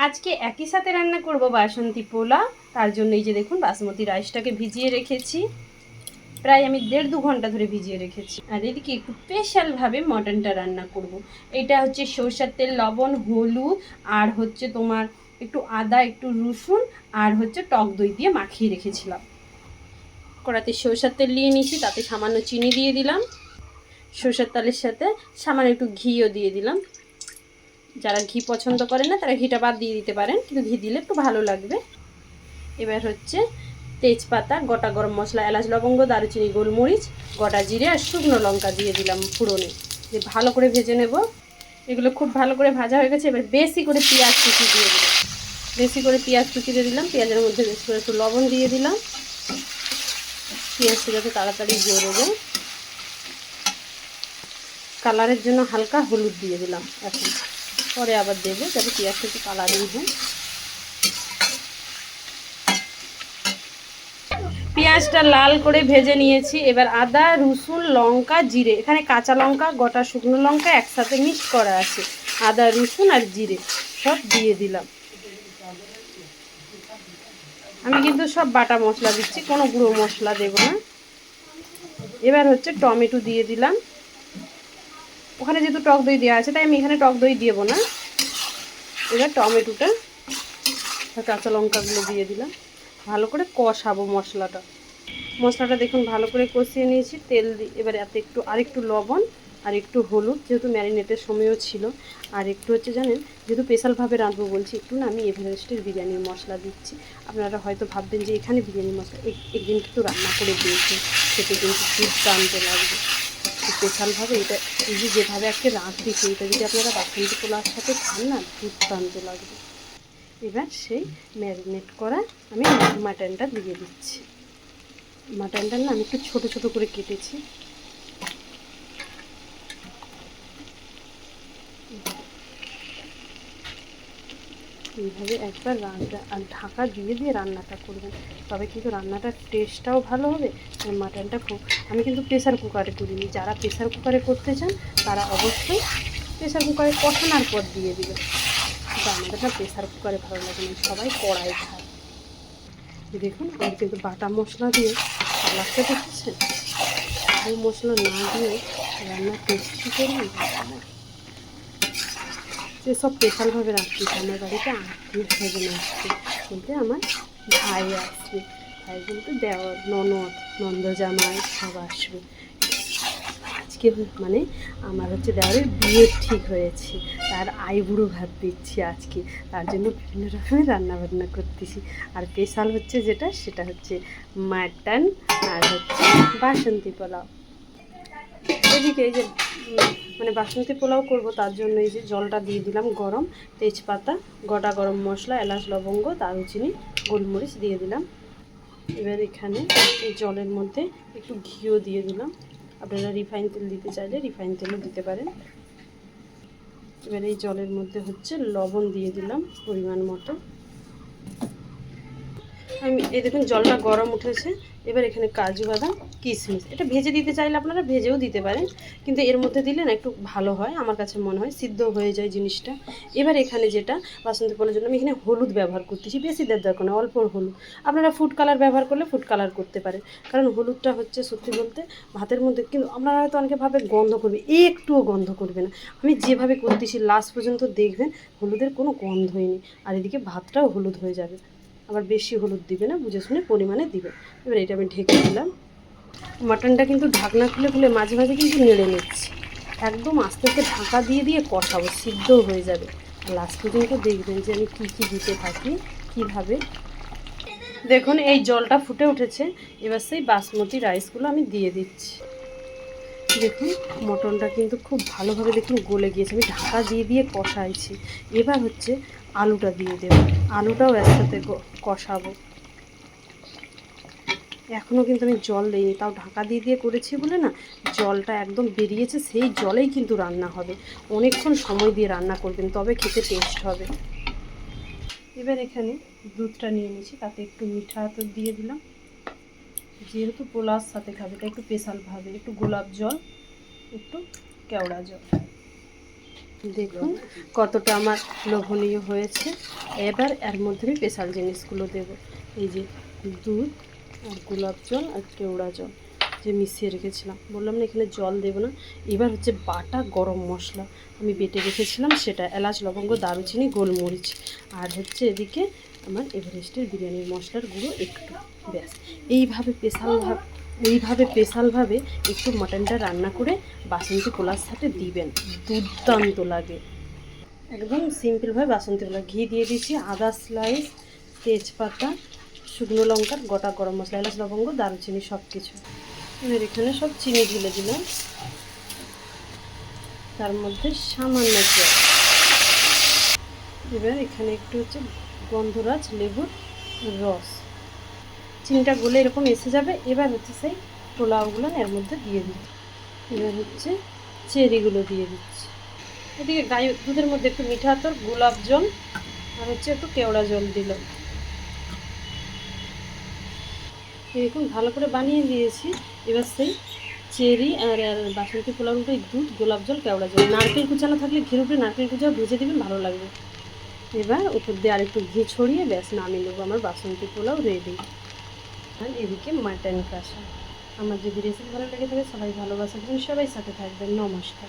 আজকে একই সাথে রান্না করব বাসন্তী পোলাও। তার জন্য এই যে দেখুন বাসমতি রাইসটাকে ভিজিয়ে রেখেছি, প্রায় আমি 1.5-2 ঘন্টা ধরে ভিজিয়ে রেখেছি। আর এদিকে একটু স্পেশালভাবে মটনটা রান্না করব। এটা হচ্ছে সরষের তেল, লবণ, হলুদ আর হচ্ছে তোমার একটু আদা, একটু রসুন আর হচ্ছে টক দই দিয়ে মাখিয়ে রেখেছিলাম। কড়াতে সরষের তেল নিয়ে নিয়েছি, তাতে সামান্য চিনি দিয়ে দিলাম। সরষের তেলের সাথে সামান্য একটু ঘিও দিয়ে দিলাম। যারা ঘি পছন্দ করে না তারা ঘিটা বাদ দিয়ে দিতে পারেন, কিন্তু ঘি দিলে একটু ভালো লাগবে। এবার হচ্ছে তেজপাতা, গোটা গরম মশলা, এলাচ, লবঙ্গ, দারুচিনি, গোলমরিচ, গোটা জিরে আর শুকনো লঙ্কা দিয়ে দিলাম ফোড়নে। দিয়ে ভালো করে ভেজে নেব। এগুলো খুব ভালো করে ভাজা হয়ে গেছে। এবার বেশি করে পেঁয়াজ কুচি দিয়ে দিলাম। বেশি করে পেঁয়াজ কুচি দিয়ে দিলাম। পেঁয়াজের মধ্যে বেশি করে একটু লবণ দিয়ে দিলাম, পেঁয়াজটা যাতে তাড়াতাড়ি জড়ে যায়। কালারের জন্য হালকা হলুদ দিয়ে দিলাম, এখন পরে আবার দেবো যাতে পেঁয়াজটা একটু কালারিং হয়। পেঁয়াজটা লাল করে ভেজে নিয়েছি। এবার আদা, রসুন, লঙ্কা, জিরে, এখানে কাঁচা লঙ্কা, গোটা শুকনো লঙ্কা একসাথে মিক্স করা আছে। আদা, রসুন আর জিরে সব দিয়ে দিলাম। আমি কিন্তু সব বাটা মশলা দিচ্ছি, কোনো গুঁড়ো মশলা দেব না। এবার হচ্ছে টমেটো দিয়ে দিলাম। ওখানে যেহেতু টক দই দেওয়া আছে তাই আমি এখানে টক দই দেবো না। এবার টমেটোটা, কাঁচা লঙ্কাগুলো দিয়ে দিলাম। ভালো করে কষাবো মশলাটা দেখুন ভালো করে কষিয়ে নিয়েছি। তেল দিয়ে এবার এতে আরেকটু লবণ আর একটু হলুদ, যেহেতু ম্যারিনেটের সময়ও ছিল, আর একটু হচ্ছে জানেন যেহেতু স্পেশালভাবে রাঁধবো বলছি, একটু না আমি এভারেস্টের বিরিয়ানির মশলা দিচ্ছি। আপনারা হয়তো ভাববেন যে এখানে বিরিয়ানি মশলা, একদিন কিন্তু রান্না করে দিয়েছে, সেটা কিন্তু দুর্দান্ত লাগবে। স্পেশালভাবে এটা এই যেভাবে একটা রাঁধছি, এটা যদি আপনারা বাসন্তী পোলাওর সাথে খান না, দুর্দান্ত লাগবে। এবার সেই ম্যারিনেট করা আমি মাটনটা দিয়ে দিচ্ছি। মাটনটা না আমি একটু ছোটো ছোটো করে কেটেছি। এইভাবে একবার আর ঢাকা দিয়ে দিয়ে রান্নাটা করবেন, তবে কিন্তু রান্নাটার টেস্টটাও ভালো হবে। আর মাটনটা আমি কিন্তু প্রেসার কুকারে করিনি। যারা প্রেসার কুকারে করতে চান তারা অবশ্যই প্রেসার কুকারে কষানোর পর দিয়ে দেবেন। কিন্তু আমাদের না প্রেসার কুকারে ভালো লাগে না, সবাই কড়াই খায়। দেখুন আমি কিন্তু বাটা মশলা দিয়ে কালারটা দেখেছেন, ওই মশলা না দিয়ে রান্নার টেস্টি করবেন। সেসব স্পেশালভাবে রাখছি। আমার বাড়িতে আত্মীয় স্বজন আসছে, বলতে আমার ভাই আসবে, ভাই বলতে দেওয়ার, ননদ, নন্দজামাই সব আসবে। আজকে মানে আমার হচ্ছে দেওয়ারের বিয়ে ঠিক হয়েছে, তার আইবুড়ো ভাত দিচ্ছি আজকে। তার জন্য বিভিন্ন রকমের রান্নাবান্না করতেছি। আর স্পেশাল হচ্ছে যেটা, সেটা হচ্ছে মাটন আর হচ্ছে বাসন্তী পোলাও। এদিকে এই যে মানে বাসন্তী পোলাও করব, তার জন্য এই যে জলটা দিয়ে দিলাম গরম। তেজপাতা, গোটা গরম মশলা, এলাচ, লবঙ্গ, দারুচিনি, গোলমরিচ দিয়ে দিলাম। এবার এখানে এই জলের মধ্যে একটু ঘিও দিয়ে দিলাম। আপনারা রিফাইন তেল দিতে চাইলে রিফাইন তেলও দিতে পারেন। এবার এই জলের মধ্যে হচ্ছে লবণ দিয়ে দিলাম পরিমাণ মতো। আমি এই দেখুন জলটা গরম উঠেছে। এবার এখানে কাজু বাদাম, কিশমিশ, এটা ভেজে দিতে চাইলে আপনারা ভেজেও দিতে পারেন, কিন্তু এর মধ্যে দিলে না একটু ভালো হয়, আমার কাছে মনে হয় সিদ্ধ হয়ে যায় জিনিসটা। এবার এখানে যেটা বাসন্তী পোলাওর জন্য আমি এখানে হলুদ ব্যবহার করতেছি, বেশি দেওয়ার দরকার না, অল্প হলুদ। আপনারা ফুড কালার ব্যবহার করলে ফুড কালার করতে পারেন, কারণ হলুদটা হচ্ছে সত্যি বলতে ভাতের মধ্যে, কিন্তু আপনারা হয়তো অনেকে ভাবে গন্ধ করবে, একটুও গন্ধ করবে না। আমি যেভাবে করতেছি লাস্ট পর্যন্ত দেখবেন হলুদের কোনো গন্ধই নেই, আর এদিকে ভাতটাও হলুদ হয়ে যাবে। আবার বেশি হলুদ দিবে না, বুঝে শুনে পরিমাণে দিবে। এবার এটা আমি ঢেকে দিলাম। মাটনটা কিন্তু ঢাকনা খুলে খুলে মাঝে মাঝে কিন্তু নেড়ে নিচ্ছি। একদম আস্তে আস্তে ঢাকা দিয়ে দিয়ে কষাবো, সিদ্ধ হয়ে যাবে। আর লাস্ট পর্যন্ত দেখবেন যে আমি কী কী দিতে থাকি, কীভাবে। দেখুন এই জলটা ফুটে উঠেছে। এবার সেই বাসমতি রাইসগুলো আমি দিয়ে দিচ্ছি। দেখুন মটনটা কিন্তু খুব ভালোভাবে দেখুন গলে গিয়েছে, আমি ঢাকা দিয়ে দিয়ে কষাইছি। এবার হচ্ছে আলুটা দিয়ে দেবো, আলুটাও একসাথে কষাবো। এখনও কিন্তু আমি জল দিইনি, তাও ঢাকা দিয়ে দিয়ে করেছি বলে না জলটা একদম বেরিয়েছে, সেই জলেই কিন্তু রান্না হবে। অনেকক্ষণ সময় দিয়ে রান্না করবেন, তবে খেতে টেস্ট হবে। এবার এখানে দুধটা নিয়ে নিয়েছি, তাতে একটু মিঠা আতর দিয়ে দিলাম। যেহেতু পোলাওর সাথে খাবে তাই একটু স্পেশালভাবে একটু গোলাপ জল, একটু কেওড়া জল। দেখুন কতটা আমার লোভনীয় হয়েছে। এবার এর মধ্যে আমি স্পেশাল জিনিসগুলো দেব। এই যে দুধ আর গোলাপ জল আর কেওড়া জল যে মিশিয়ে রেখেছিলাম, বললাম না এখানে জল দেব না। এবার হচ্ছে বাটা গরম মশলা আমি বেটে রেখেছিলাম, সেটা এলাচ লবঙ্গ দারুচিনি গোলমরিচ, আর হচ্ছে এদিকে আমার এভারেস্টের বিরিয়ানির মশলার গুঁড়ো একটু, ব্যাস। এইভাবে স্পেশালভাবে একটু মাটনটা রান্না করে বাসন্তী পোলার সাথে দিবেন, দুর্দান্ত লাগে। একদম সিম্পলভাবে বাসন্তী পোলা, ঘি দিয়ে দিয়েছি, আদা স্লাইস, তেজপাতা, শুকনো লঙ্কার গোটা, গরম মশলা, এলাচ লবঙ্গ দারুচিনি সব কিছু। এবার এখানে সব চিনি ঢেলে দিলাম, তার মধ্যে সামান্য জল। এবার এখানে একটু হচ্ছে গন্ধরাজ লেবুর রস, চিনিটা গলে এরকম এসে যাবে। এবার হচ্ছে সেই পোলাওগুলো এর মধ্যে দিয়ে দিচ্ছি। এবার হচ্ছে চেরিগুলো দিয়ে দিচ্ছি। এদিকে গায়ে দুধের মধ্যে একটু মিঠা আতর, গোলাপ জল আর হচ্ছে একটু কেওড়া জল দিলাম। এরকম ভালো করে বানিয়ে দিয়েছি। এবার সেই চেরি আর বাসন্তী পোলাওর উপরে দুধ, গোলাপ জল, কেওড়া জল, নারকেল কুচানো থাকলে ঘির উপরে নারকেল কুচাও ভেজে দেবেন, ভালো লাগবে। এবার উপর দিয়ে আরেকটু ঘি ছড়িয়ে ব্যাস নামিয়ে নেবো, আমার বাসন্তী পোলাও রেডি। আর এদিকে মাটন কষা। আমার যদি রেসিপি ভালো লেগে থাকে সবাই ভালোবাসা দেবেন, সবাই সাথে থাকবেন। নমস্কার।